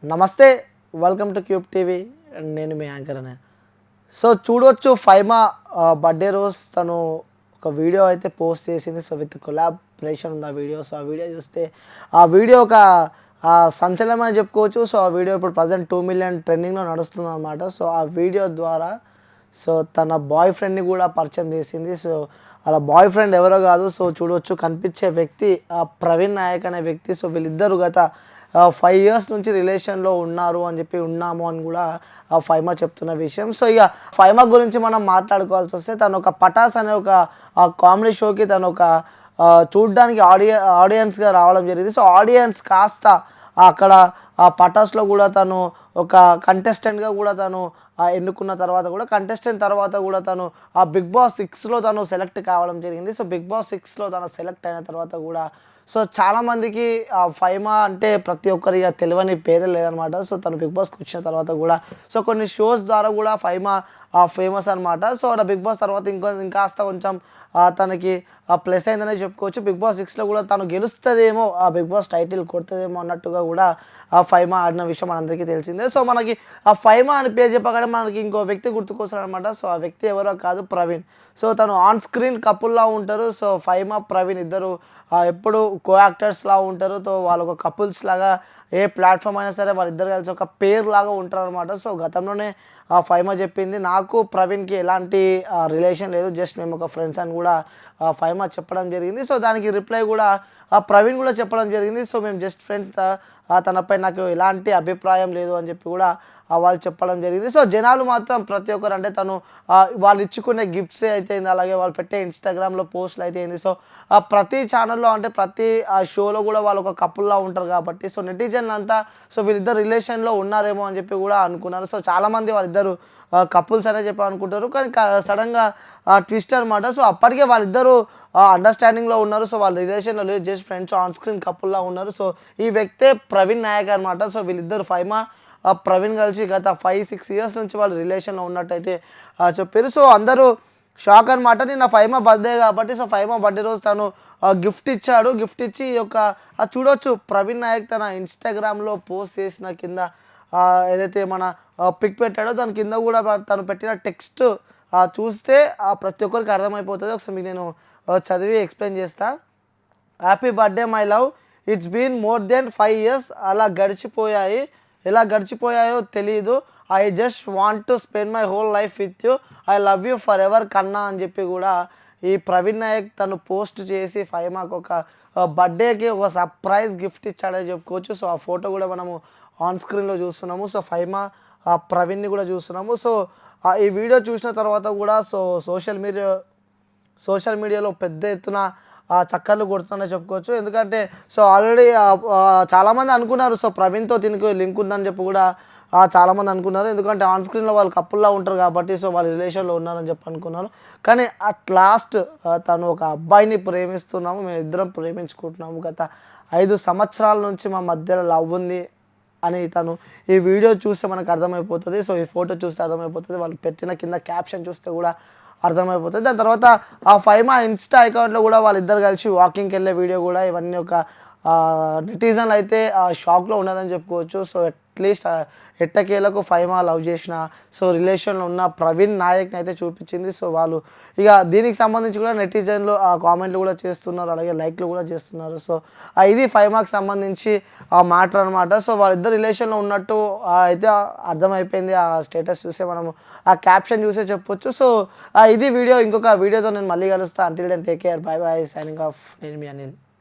నమస్తే, welcome to cube TV. నేను మీ anchor అనే. సో చూడవచ్చు, ఫైమా బర్త్డే రోజు తను ఒక వీడియో అయితే పోస్ట్ చేసింది. సో విత్ కొలాబరేషన్ ఉంది ఆ వీడియో. సో ఆ వీడియో చూస్తే ఆ వీడియో ఒక సంచలనం అని చెప్పుకోవచ్చు. సో ఆ వీడియో ఇప్పుడు ప్రజెంట్ 2 మిలియన్ ట్రెండింగ్లో నడుస్తుంది అనమాట. సో ఆ వీడియో ద్వారా సో తన బాయ్ ఫ్రెండ్ని కూడా పరిచయం చేసింది. సో అలా బాయ్ ఫ్రెండ్ ఎవరో కాదు, సో చూడవచ్చు కనిపించే వ్యక్తి ప్రవీణ్ నాయక్ అనే వ్యక్తి. సో వీళ్ళిద్దరు గత 5 ఇయర్స్ నుంచి రిలేషన్లో ఉన్నారు అని చెప్పి ఉన్నాము అని కూడా ఫైమా చెప్తున్న విషయం. సో ఇక ఫైమా గురించి మనం మాట్లాడుకోవాల్సి వస్తే, తను ఒక పటాస్ అనే ఒక కామెడీ షోకి తను ఒక చూడ్డానికి ఆడియన్స్గా రావడం జరిగింది. సో ఆడియన్స్ కాస్త అక్కడ ఆ పటాస్లో కూడా తను ఒక కంటెస్టెంట్గా కూడా తను ఎన్నుకున్న తర్వాత కూడా కంటెస్టెంట్ తర్వాత కూడా తను ఆ బిగ్ బాస్ 6లో తను సెలెక్ట్ కావడం జరిగింది. సో బిగ్ బాస్ 6లో తను సెలెక్ట్ అయిన తర్వాత కూడా సో చాలామందికి ఫైమా అంటే ప్రతి ఒక్కరి తెలియని పేరే లేదనమాట. సో తను బిగ్ బాస్కి వచ్చిన తర్వాత కూడా సో కొన్ని షోస్ ద్వారా కూడా ఫైమా ఫేమస్ అనమాట. సో అక్కడ బిగ్ బాస్ తర్వాత ఇంకాస్త కొంచెం తనకి ప్లస్ అయిందనే చెప్పుకోవచ్చు. బిగ్ బాస్ 6లో కూడా తను గెలుస్తుందేమో, ఆ బిగ్ బాస్ టైటిల్ కొడుతుందేమో అన్నట్టుగా కూడా ఫైమా ఆడిన విషయం మనందరికీ తెలిసిందే. సో మనకి ఆ ఫైమా అని పేరు చెప్పగానే మనకి ఇంకో వ్యక్తి గుర్తుకొస్తాడనమాట. సో ఆ వ్యక్తి ఎవరో కాదు, ప్రవీణ్. సో తను ఆన్ స్క్రీన్ కపుల్లా ఉంటారు. సో ఫైమా ప్రవీణ్ ఇద్దరు ఎప్పుడు కో యాక్టర్స్లా ఉంటారు. సో వాళ్ళు ఒక కపుల్స్ లాగా ఏ ప్లాట్ఫామ్ అయినా సరే వాళ్ళిద్దరు కలిసి ఒక పేర్ లాగా ఉంటారు అనమాట. సో గతంలోనే ఫైమా చెప్పింది, నాకు ప్రవీణ్కి ఎలాంటి రిలేషన్ లేదు, జస్ట్ మేము ఒక ఫ్రెండ్స్ అని కూడా ఫైమా చెప్పడం జరిగింది. సో దానికి రిప్లై కూడా ప్రవీణ్ కూడా చెప్పడం జరిగింది. సో మేము జస్ట్ ఫ్రెండ్స్, తనపై నాకు ఎలాంటి అభిప్రాయం లేదు అని చెప్పి కూడా వాళ్ళు చెప్పడం జరిగింది. సో జనాలు మాత్రం ప్రతి ఒక్కరు అంటే తను వాళ్ళు ఇచ్చుకునే గిఫ్ట్స్ అయితే అయింది, అలాగే వాళ్ళు పెట్టే ఇన్స్టాగ్రామ్లో పోస్టులు అయితే అయింది. సో ప్రతి ఛానల్లో అంటే ప్రతి షోలో కూడా వాళ్ళు ఒక కపుల్లా ఉంటారు కాబట్టి సో నెటిజన్లు అంతా సో వీళ్ళిద్దరు రిలేషన్లో ఉన్నారేమో అని చెప్పి కూడా అనుకున్నారు. సో చాలామంది వాళ్ళిద్దరు కపుల్స్ అనే చెప్పి అనుకుంటారు, కానీ సడన్గా ట్విస్ట్ అనమాట. సో అప్పటికే వాళ్ళిద్దరూ అండర్స్టాండింగ్లో ఉన్నారు. సో వాళ్ళ రిలేషన్లో లేదు, జస్ట్ ఫ్రెండ్స్ ఆన్ స్క్రీన్ కపుల్లా ఉన్నారు. సో ఈ వ్యక్తే ప్రవీణ్ నాయక్ అనమాట. సో వీళ్ళిద్దరు ఫైమా ప్రవీణ్ కలిసి గత 5-6 ఇయర్స్ నుంచి వాళ్ళు రిలేషన్లో ఉన్నట్టయితే చెప్పారు. సో అందరూ షాక్ అనమాట. నిన్న ఫైమా బర్త్డే కాబట్టి సో ఫైమా బర్త్డే రోజు తను గిఫ్ట్ ఇచ్చాడు. గిఫ్ట్ ఇచ్చి ఒక చూడొచ్చు, ప్రవీణ్ నాయక్ తన ఇన్స్టాగ్రామ్లో పోస్ట్ చేసిన కింద ఏదైతే మన పిక్ పెట్టాడో దాని కింద కూడా తను పెట్టిన టెక్స్ట్ చూస్తే ప్రతి ఒక్కరికి అర్థమైపోతుంది. ఒకసారి మీకు నేను చదివి ఎక్స్ప్లెయిన్ చేస్తా. Happy birthday my love, it's been more than 5 years. అలా గడిచిపోయాయి, ఎలా గడిచిపోయాయో తెలీదు. I just want to spend my whole life with you, I love you forever కన్నా అని చెప్పి కూడా ఈ ప్రవీణ్ నాయక్ తను పోస్ట్ చేసి ఫైమాకు ఒక బర్త్డేకి ఒక సర్ప్రైజ్ గిఫ్ట్ ఇచ్చాడని చెప్పుకోవచ్చు. సో ఆ ఫోటో కూడా మనము ఆన్ స్క్రీన్లో చూస్తున్నాము. సో ఫైమా ప్రవీణ్ని కూడా చూస్తున్నాము. సో ఈ వీడియో చూసిన తర్వాత కూడా సో సోషల్ మీడియాలో పెద్ద ఎత్తున చక్కర్లు కొడుతుందని చెప్పుకోవచ్చు. ఎందుకంటే సో ఆల్రెడీ చాలామంది అనుకున్నారు సో ప్రవీణ్తో దీనికి లింక్ ఉందని చెప్పి కూడా చాలామంది అనుకున్నారు. ఎందుకంటే ఆన్ స్క్రీన్లో వాళ్ళు కపుల్లా ఉంటారు కాబట్టి సో వాళ్ళ రిలేషన్లో ఉన్నారని చెప్పి అనుకున్నారు. కానీ అట్ లాస్ట్ తను ఒక అబ్బాయిని ప్రేమిస్తున్నాము, మేము ఇద్దరం ప్రేమించుకుంటున్నాము, గత 5 సంవత్సరాల నుంచి మా మధ్యలో లవ్ ఉంది అని తను ఈ వీడియో చూస్తే మనకు అర్థమైపోతుంది. సో ఈ ఫోటో చూస్తే అర్థమైపోతుంది, వాళ్ళు పెట్టిన కింద క్యాప్షన్ చూస్తే కూడా అర్థమైపోతుంది. దాని తర్వాత ఆ ఫైమా ఇన్స్టా అకౌంట్లో కూడా వాళ్ళిద్దరు కలిసి వాకింగ్కి వెళ్ళే వీడియో కూడా ఇవన్నీ ఒక నెటిజన్లు అయితే షాక్లో ఉన్నారని చెప్పుకోవచ్చు. సో అట్లీస్ట్ ఎట్టకేలకు ఫైమా లవ్ చేసిన సో రిలేషన్లో ఉన్న ప్రవీణ్ నాయక్ని అయితే చూపించింది. సో వాళ్ళు ఇక దీనికి సంబంధించి కూడా నెటిజన్లు కామెంట్లు కూడా చేస్తున్నారు, అలాగే లైక్లు కూడా చేస్తున్నారు. సో ఇది ఫైమాకి సంబంధించి ఆ మ్యాటర్ అనమాట. సో వాళ్ళిద్దరు రిలేషన్లో ఉన్నట్టు అయితే అర్థమైపోయింది ఆ స్టేటస్ చూసే, మనము ఆ క్యాప్షన్ చూసే చెప్పొచ్చు. సో ఇది వీడియో, ఇంకొక వీడియోతో నేను మళ్ళీ కలుస్తాను. Until then take care, bye bye, signing off. నేను మీ అనిల్.